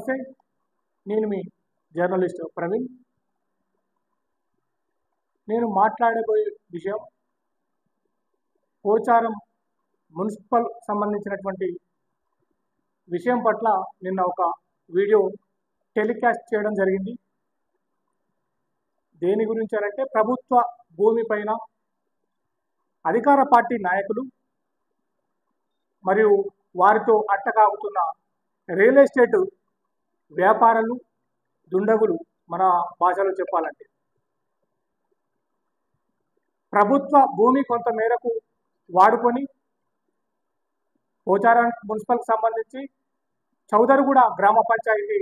నమస్తే, నేను మీ జర్నలిస్ట్ ప్రవీణ్. నేను మాట్లాడబోయే విషయం పోచారం మున్సిపల్ సంబంధించినటువంటి విషయం పట్ల నిన్న ఒక వీడియో టెలికాస్ట్ చేయడం జరిగింది. దేని గురించి అంటే ప్రభుత్వ భూమిపైన అధికార పార్టీ నాయకులు మరియు వారితో అట్టకాగుతున్న రియల్ ఎస్టేట్ వ్యాపారులు, దుండగులు, మన భాషలో చెప్పాలంటే ప్రభుత్వ భూమి కొంత మేరకు వాడుకొని పోచారం మున్సిపల్కి సంబంధించి చౌదరిగూడ గ్రామ పంచాయతీ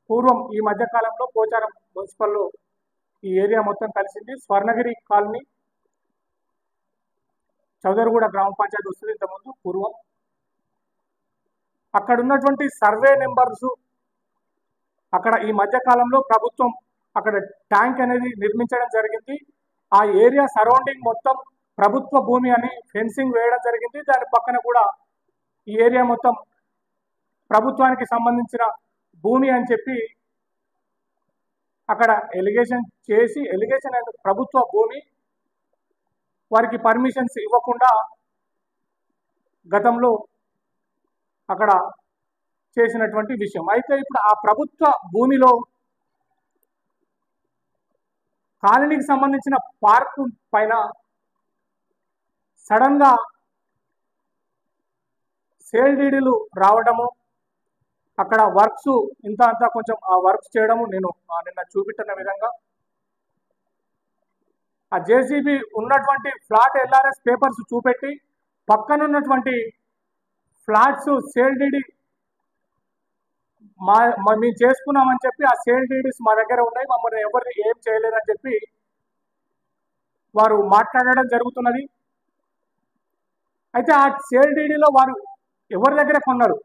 పూర్వం ఈ మధ్యకాలంలో పోచారం మున్సిపల్లో ఈ ఏరియా మొత్తం కలిసింది. స్వర్ణగిరి కాలనీ చౌదరిగూడ గ్రామ పంచాయతీ వస్తుంది. ఇంతకుముందు పూర్వం అక్కడ ఉన్నటువంటి సర్వే నెంబర్స్, అక్కడ ఈ మధ్యకాలంలో ప్రభుత్వం అక్కడ ట్యాంక్ అనేది నిర్మించడం జరిగింది. ఆ ఏరియా సరౌండింగ్ మొత్తం ప్రభుత్వ భూమి అని ఫెన్సింగ్ వేయడం జరిగింది. దాని పక్కన కూడా ఈ ఏరియా మొత్తం ప్రభుత్వానికి సంబంధించిన భూమి అని చెప్పి అక్కడ ఎలిగేషన్ చేసి, ఎలిగేషన్ అనేది ప్రభుత్వ భూమి, వారికి పర్మిషన్స్ ఇవ్వకుండా గతంలో అక్కడ చేసినటువంటి విషయం. అయితే ఇప్పుడు ఆ ప్రభుత్వ భూమిలో కాలనీకి సంబంధించిన పార్కు పైన సడన్గా సేల్ డీడీలు రావడము, అక్కడ వర్క్స్ ఇంత అంతా కొంచెం ఆ వర్క్స్ చేయడము నేను నిన్న చూపెట్టిన విధంగా ఆ జేసీబీ ఉన్నటువంటి ఫ్లాట్ ఎల్ఆర్ఎస్ పేపర్స్ చూపెట్టి పక్కనున్నటువంటి ఫ్లాట్స్ సేల్ డీడీ మేము చేసుకున్నామని చెప్పి ఆ సేల్ డీడీస్ మా దగ్గర ఉన్నాయి, మమ్మల్ని ఎవరిని ఏం చేయలేదని చెప్పి వారు మాట్లాడడం జరుగుతున్నది. అయితే ఆ సేల్ డీడీలో వారు ఎవరి దగ్గర కొన్నారు,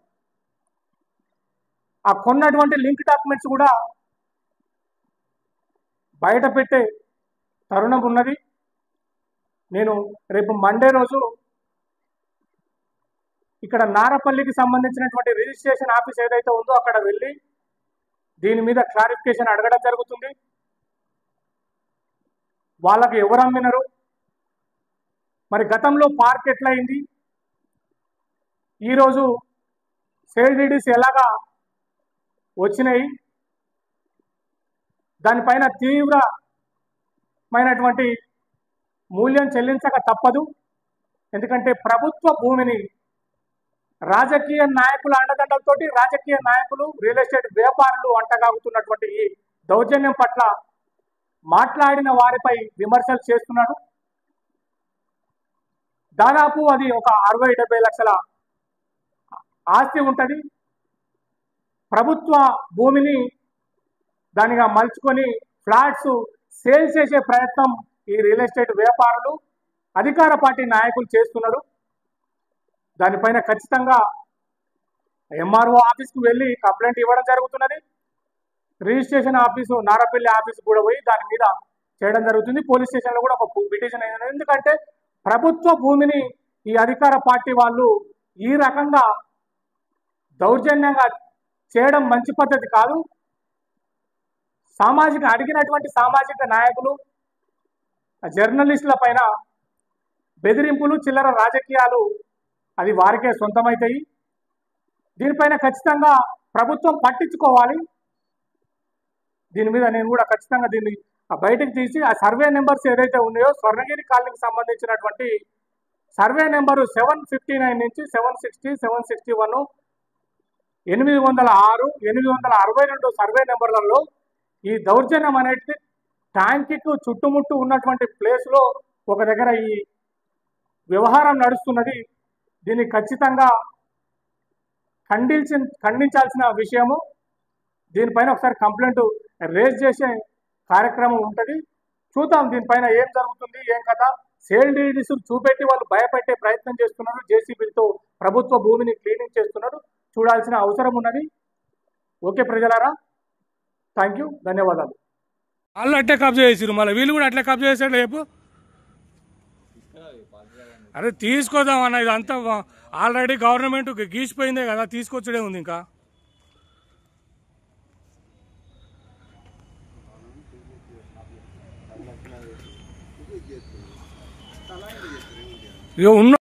ఆ కొన్నటువంటి లింక్ డాక్యుమెంట్స్ కూడా బయట పెట్టే తరుణం ఉన్నది. నేను రేపు మండే రోజు ఇక్కడ నారపల్లికి సంబంధించినటువంటి రిజిస్ట్రేషన్ ఆఫీస్ ఏదైతే ఉందో అక్కడ వెళ్ళి దీని మీద క్లారిఫికేషన్ అడగడం జరుగుతుంది. వాళ్ళకి ఎవరు అమ్మినారు, మరి గతంలో పార్క్ ఎట్లయింది, ఈరోజు సేల్ డీడీస్ ఎలాగా వచ్చినాయి, దానిపైన తీవ్రమైనటువంటి మూల్యం చెల్లించక తప్పదు. ఎందుకంటే ప్రభుత్వ భూమిని రాజకీయ నాయకుల అండదండలతోటి రాజకీయ నాయకులు, రియల్ ఎస్టేట్ వ్యాపారులు అంటగాగుతున్నటువంటి ఈ దౌర్జన్యం పట్ల మాట్లాడిన వారిపై విమర్శలు చేస్తున్నాడు. దాదాపు అది ఒక 60-70 లక్షల ఆస్తి ఉంటుంది. ప్రభుత్వ భూమిని దానిగా మలుచుకొని ఫ్లాట్స్ సేల్ చేసే ప్రయత్నం ఈ రియల్ ఎస్టేట్ వ్యాపారులు, అధికార పార్టీ నాయకులు చేస్తున్నారు. దానిపైన ఖచ్చితంగా ఎంఆర్ఓ ఆఫీస్కి వెళ్ళి కంప్లైంట్ ఇవ్వడం జరుగుతున్నది. రిజిస్ట్రేషన్ ఆఫీసు నారపల్లి ఆఫీసు కూడా పోయి దాని మీద చేయడం జరుగుతుంది. పోలీస్ స్టేషన్లో కూడా ఒక పిటిషన్ అయింది. ఎందుకంటే ప్రభుత్వ భూమిని ఈ అధికార పార్టీ వాళ్ళు ఈ రకంగా దౌర్జన్యంగా చేయడం మంచి పద్ధతి కాదు. అడిగినటువంటి సామాజిక నాయకులు, జర్నలిస్టుల పైన బెదిరింపులు, చిల్లర రాజకీయాలు అది వారికే సొంతమవుతాయి. దీనిపైన ఖచ్చితంగా ప్రభుత్వం పట్టించుకోవాలి. దీని మీద నేను కూడా ఖచ్చితంగా దీన్ని బయటకు తీసి ఆ సర్వే నెంబర్స్ ఏదైతే ఉన్నాయో స్వర్ణగిరి కాలనీకి సంబంధించినటువంటి సర్వే నెంబరు 759 నుంచి 760, 761, 806, 862 సర్వే నెంబర్లలో ఈ దౌర్జన్యం అనేది ట్యాంకీకు చుట్టుముట్టు ఉన్నటువంటి ప్లేస్లో ఒక దగ్గర ఈ వ్యవహారం నడుస్తున్నది. దీన్ని ఖచ్చితంగా ఖండించాల్సిన విషయము. దీనిపైన ఒకసారి కంప్లైంట్ రేజ్ చేసే కార్యక్రమం ఉంటుంది. చూద్దాం దీనిపైన ఏం జరుగుతుంది, ఏం కథ. సేల్ డీడీస్ చూపెట్టి వాళ్ళు భయపెట్టే ప్రయత్నం చేస్తున్నారు. జేసీబీలతో ప్రభుత్వ భూమిని క్లీనింగ్ చేస్తున్నారు. చూడాల్సిన అవసరం ఉన్నది. ఓకే ప్రజలారా, థ్యాంక్ యూ, ధన్యవాదాలు. వాళ్ళు అట్లే కబ్జా చేసారు, మళ్ళీ వీళ్ళు కూడా అట్లే కబ్జా చేశాడు. రేపు అరే తీసుకోదాం అన్న, ఇదంతా ఆల్రెడీ గవర్నమెంట్ గీసిపోయిందే కదా, తీసుకొచ్చడే ఉంది ఇంకా. ఇక ఉన్న